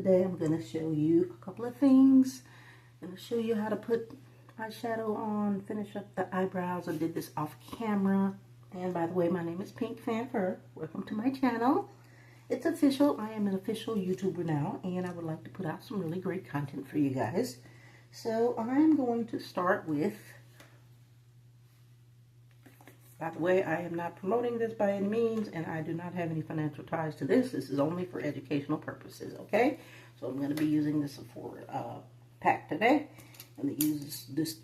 Today I'm going to show you a couple of things. I'm going to show you how to put eyeshadow on, finish up the eyebrows. I did this off camera. And by the way, my name is PINKFANFUR. Welcome to my channel. It's official. I am an official YouTuber now, and I would like to put out some really great content for you guys. So I'm going to start with, by the way, I am not promoting this by any means, and I do not have any financial ties to this. This is only for educational purposes, okay? So I'm going to be using this for pack today. I'm going to use this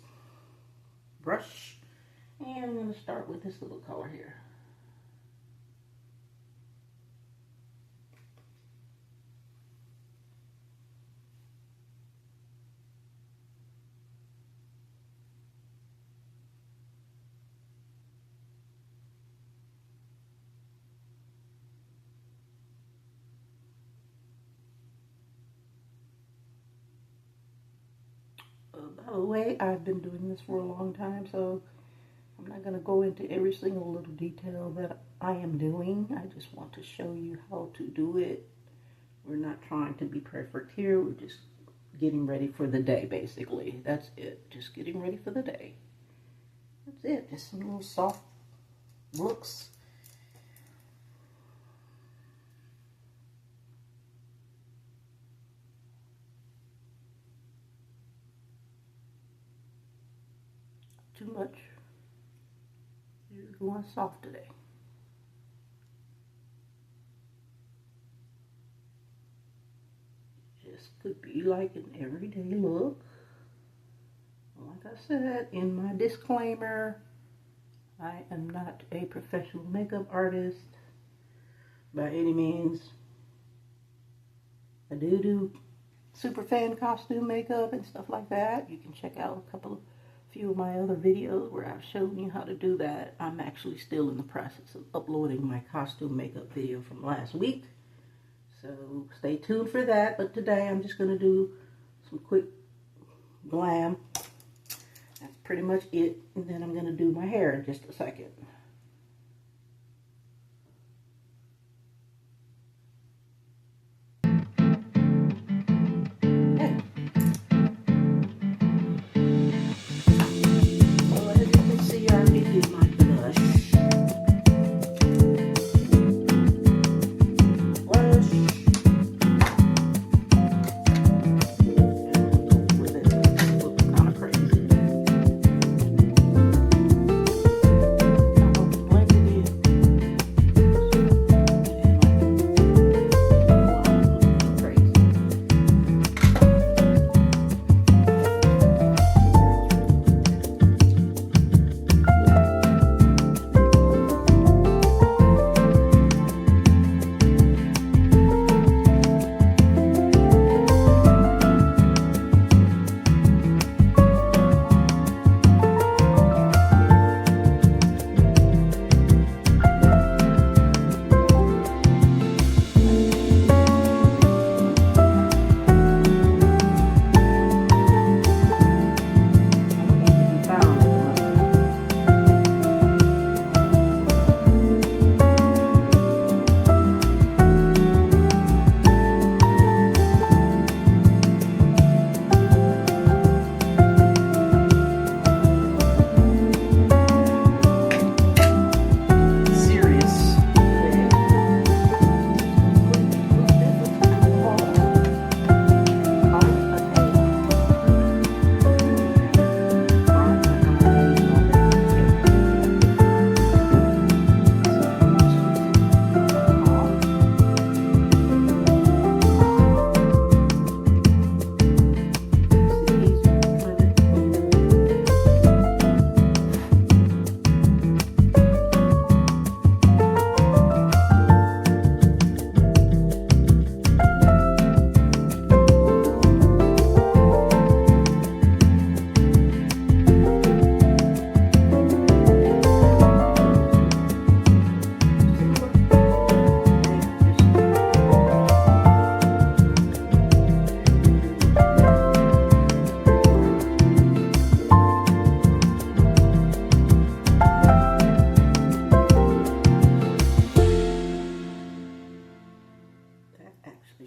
brush, and I'm going to start with this little color here. By the way, I've been doing this for a long time, so I'm not going to go into every single little detail that I am doing. I just want to show you how to do it. We're not trying to be perfect here. We're just getting ready for the day, basically. That's it. Just getting ready for the day. That's it. Just some little soft looks. Too much. You're going soft today. Just could be like an everyday look. Like I said in my disclaimer, I am not a professional makeup artist by any means. I do SuperFan costume makeup and stuff like that. You can check out a few of my other videos where I've shown you how to do that. I'm actually still in the process of uploading my costume makeup video from last week, so stay tuned for that. But today I'm just going to do some quick glam. That's pretty much it, and then I'm going to do my hair in just a second.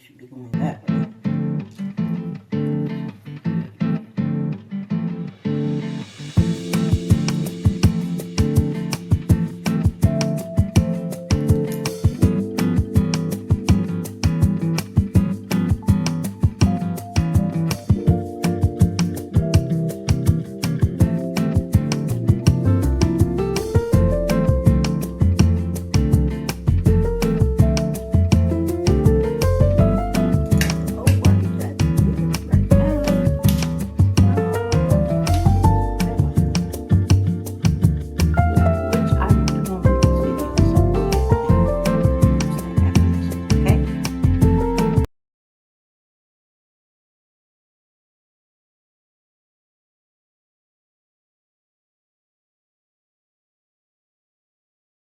Should be going that way.